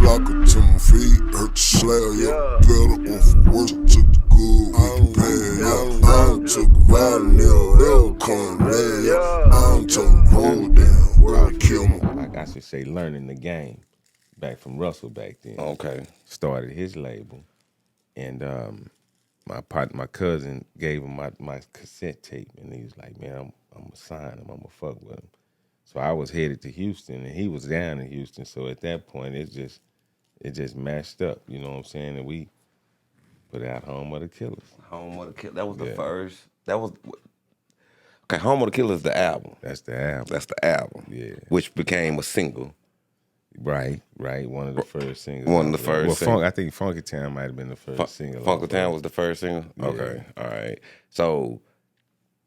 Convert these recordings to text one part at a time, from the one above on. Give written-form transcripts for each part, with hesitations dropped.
blocker to my feet, hurt the slab, yeah. Better off worse, took the good with the bad, yeah. I don't took a ride, they'll come lad, yeah. I don't took a whole damn where to kill me. I should say learning the game back from Russell back then. Okay. Started his label, and my cousin gave him my cassette tape, and he was like, man, I'm gonna sign him, I'm gonna fuck with him. So I was headed to Houston, and he was down in Houston. So at that point, it just matched up. You know what I'm saying? And we put out Home of the Killers. Home of the Killers. That was the first. That was okay. Home of the Killers, the album. That's the album. That's the album. Yeah. Which became a single. Right. One of the first singles. One of the first. Well, I think Funky Town might have been the first single. Funky Town was the first single. Yeah. Okay. All right. So,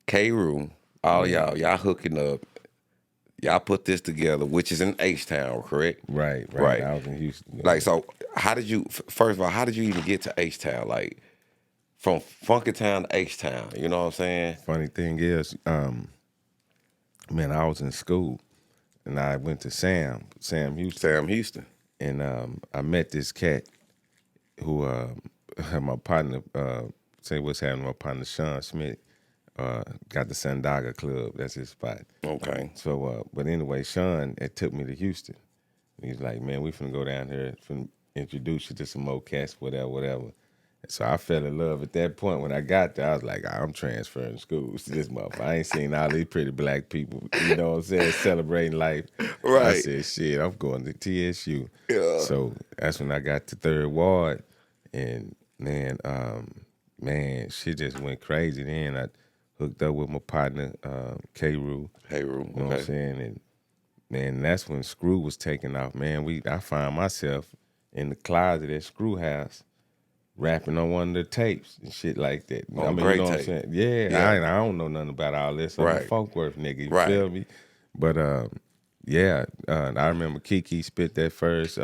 K-Roo, all y'all hooking up. Y'all put this together, which is in H-Town, correct? Right. I was in Houston. Yeah. Like, so how did you, first of all, how did you even get to H-Town? Like, from Funky Town to H-Town, you know what I'm saying? Funny thing is, man, I was in school, and I went to Sam Houston. And I met this cat who, my partner, say what's happening, my partner Sean Smith, got the Sandaga Club. That's his spot. Okay. So, but anyway, Sean had took me to Houston. He's like, man, we finna go down here, finna introduce you to some more cats, whatever. And so I fell in love at that point. When I got there, I was like, I'm transferring schools to this motherfucker. I ain't seen all these pretty black people, you know what I'm saying, celebrating life. Right. I said, shit, I'm going to TSU. Yeah. So that's when I got to Third Ward, and man, shit just went crazy. Then I hooked up with my partner, K-Roo. K-Roo, You know what I'm saying? And man, that's when Screw was taking off, man. I found myself in the closet at Screw House rapping on one of the tapes and shit like that. On great you know tape. what I'm saying? Yeah. I don't know nothing about all this. I'm a Folkworth nigga, you feel me? But I remember Kiki spit that first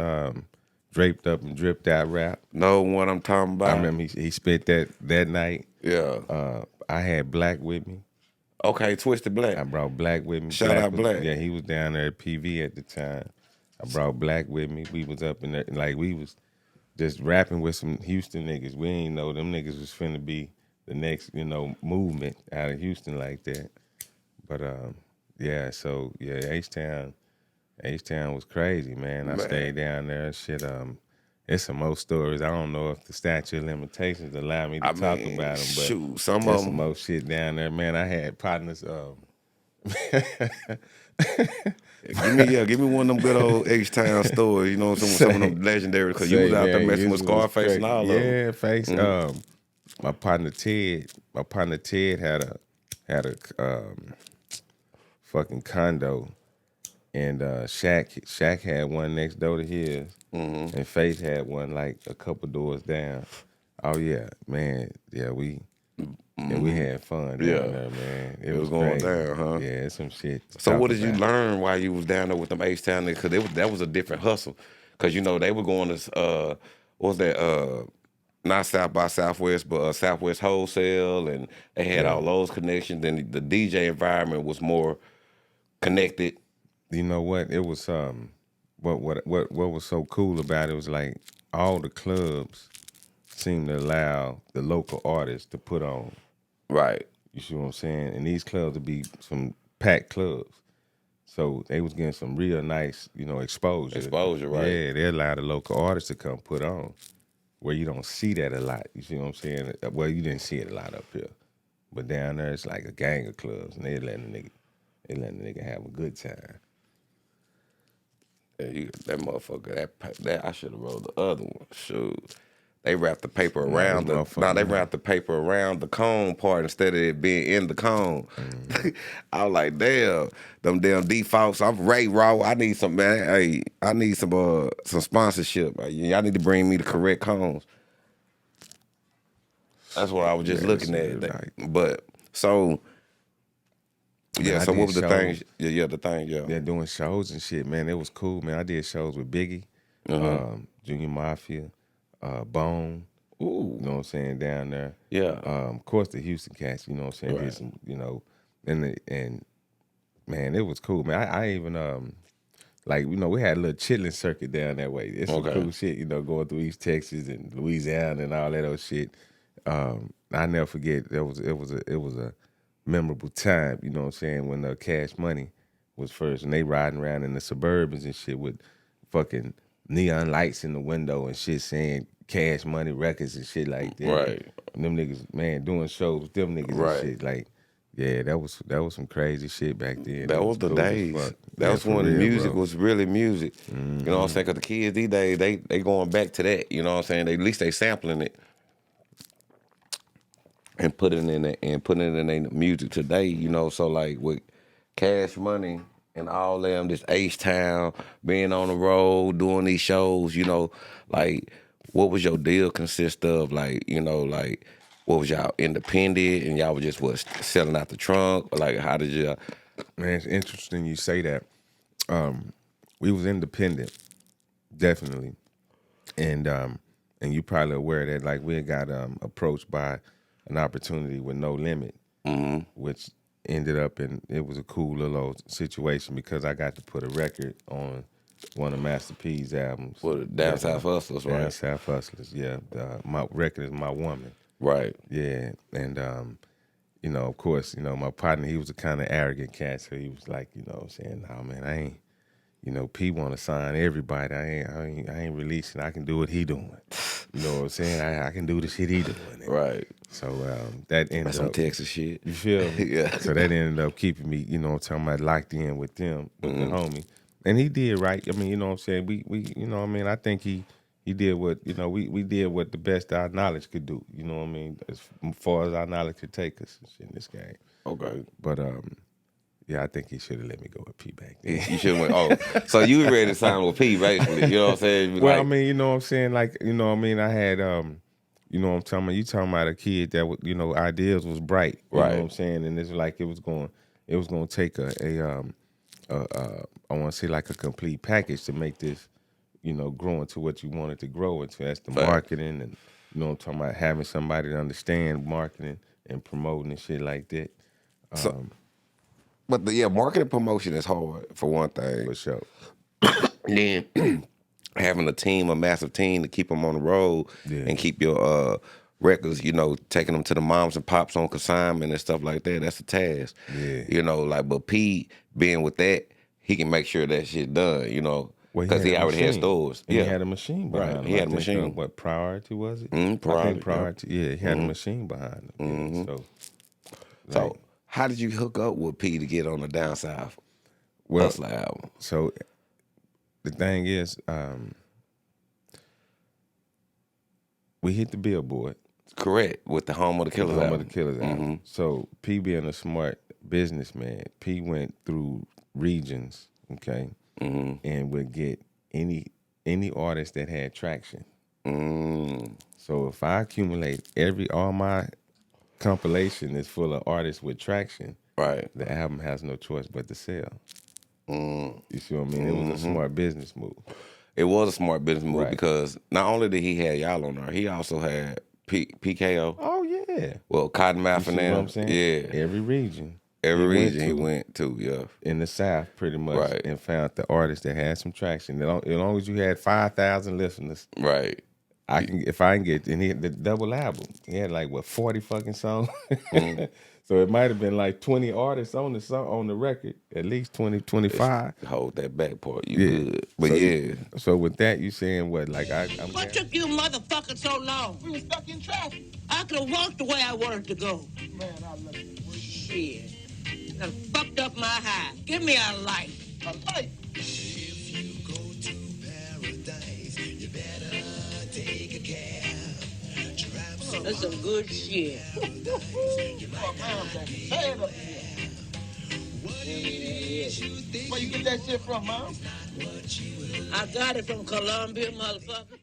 draped up and dripped out rap. Know what I'm talking about? I remember he spit that night. Yeah. I had Black with me. Okay, Twisted Black. I brought Black with me. Shout out Black. Yeah, he was down there at PV at the time. I brought Black with me. We was up in there, like we was just rapping with some Houston niggas. We ain't know them niggas was finna be the next, movement out of Houston like that. But H-Town was crazy, man. I stayed down there and shit. It's some more stories. I don't know if the statute of limitations allow me to talk about them, but shoot, some of there's them. some more shit down there, man. I had partners. Give me one of them good old H-Town stories. You know, some of them legendary, because you was out there messing with Scarface and all of them. Yeah, Face. My partner Ted had a fucking condo, and Shaq had one next door to his, and Faith had one like a couple doors down. Oh yeah, man. Yeah, we had fun down there, man. It was going crazy. down, huh? Yeah, some shit. So what did you learn while you was down there with them H-Town niggas? Because that was a different hustle. Because, they were going to, what was that, not South by Southwest, but Southwest Wholesale, and they had all those connections, and the DJ environment was more connected. You know what? It was what was so cool about it was like all the clubs seemed to allow the local artists to put on. Right. You see what I'm saying? And these clubs would be some packed clubs. So they was getting some real nice, exposure. Exposure, right. Yeah, they allowed the local artists to come put on, where you don't see that a lot. You see what I'm saying? Well, you didn't see it a lot up here. But down there, it's like a gang of clubs, and they letting the nigga have a good time. Yeah, that motherfucker, that I should have rolled the other one. Shoot. They wrapped the paper around the paper around the cone part instead of it being in the cone. I was like, damn, them damn defaults. I'm Ray Raw. I need some, man. Hey, I need some sponsorship. Y'all need to bring me the correct cones. That's what I was just looking at. Right. But so so what was the thing? Yeah, the thing, Yeah, doing shows and shit, man. It was cool, man. I did shows with Biggie, Junior Mafia, Bone. Ooh. You know what I'm saying, down there. Yeah. Of course the Houston cats, you know what I'm saying, Right. did some, and man, it was cool, man. I even like, you know, we had a little chilling circuit down that way. It's some cool shit, you know, going through East Texas and Louisiana and all that old shit. I never forget. It was a memorable time. You know what I'm saying, when the Cash Money was first, and they riding around in the Suburbans and shit with fucking neon lights in the window and shit saying Cash Money Records and shit like that. Right. And them niggas, man, doing shows with them niggas and shit. Like, yeah, that was some crazy shit back then. That was the cool days. That was when music was really music. You know what I'm saying? Because the kids these days, they going back to that. You know what I'm saying? At least they sampling it and putting it in their music today. You know, so like with Cash Money and all them, this H-Town, being on the road, doing these shows, you know, like, what was your deal consist of? Like, you know, like, what was y'all independent and y'all was just selling out the trunk? Or like, how did y'all? Man, it's interesting you say that. We was independent, definitely, and you probably aware that like we had got approached by an opportunity with No Limit, which ended up it was a cool little situation because I got to put a record on one of Master P's albums. Well, Down South Hustlers, right? Down South Hustlers, yeah. My record is My Woman. Right. Yeah, and you know, of course, you know, my partner, he was a kind of arrogant cat, so he was like, you know what I'm saying, nah, man, I ain't, you know, P want to sign everybody. I ain't releasing. I can do what he doing. You know what I'm saying? I can do the shit he doing. Right. So that ended That's up. some Texas shit. You feel me? Yeah. So that ended up keeping me, you know what I'm talking about, locked in with them, with the homie. And he did right. I mean, you know what I'm saying? We you know what I mean? I think he did what, you know, we did what the best our knowledge could do. You know what I mean? As far as our knowledge could take us in this game. Okay. But yeah, I think he should have let me go with P back then. You should have went, so you were ready to sign with P, basically. You know what I'm saying? Well, like, I mean, you know what I'm saying? Like, you know what I mean? I had, you know what I'm talking about? You talking about a kid that, you know, ideas was bright. You know what I'm saying? And it's like it was going to take I want to say like a complete package to make this, you know, grow into what you wanted to grow into. That's the marketing and, you know what I'm talking about, having somebody to understand marketing and promoting and shit like that. But yeah, marketing promotion is hard for one thing. For sure. And then having a massive team to keep them on the road and keep your records, you know, taking them to the moms and pops on consignment and stuff like that. That's a task. Yeah. You know, like, but P being with that, he can make sure that shit done, you know, because he already had stores. And he had a machine behind him. He had a machine. What, Priority was it? Priority. Yeah, he had a machine behind him. So how did you hook up with P to get on the Down South Hustler album? So the thing is, we hit the Billboard. Correct, with the Home of the Killers album. Home of the Killers album. So P being a smart businessman, P went through regions, okay, and would get any artist that had traction. So if I accumulate all my compilation is full of artists with traction, right, the album has no choice but to sell. You see what I mean? It was a smart business move. It was a smart business move because not only did he have y'all on there, he also had PKO. Oh yeah. Well, Cottonmouth and them. What I'm saying? Yeah. Every region. He went to, yeah. In the South, pretty much, and found the artists that had some traction. As long as you had 5,000 listeners, right. If I can get, and he had the double album. He had like 40 fucking songs. So it might have been like 20 artists on the record, at least 20, 25. Hold that back part, you good. But so with that, you saying what? Like What took you motherfuckers so long? We were stuck in traffic. I could have walked the way I wanted to go. Man, I love you. Shit. Done fucked up my high. Give me a light. A light? If you go to paradise, you better take a cab. Drive some That's some good shit. Where you get that shit from, Mom? I got it from Colombia, motherfucker.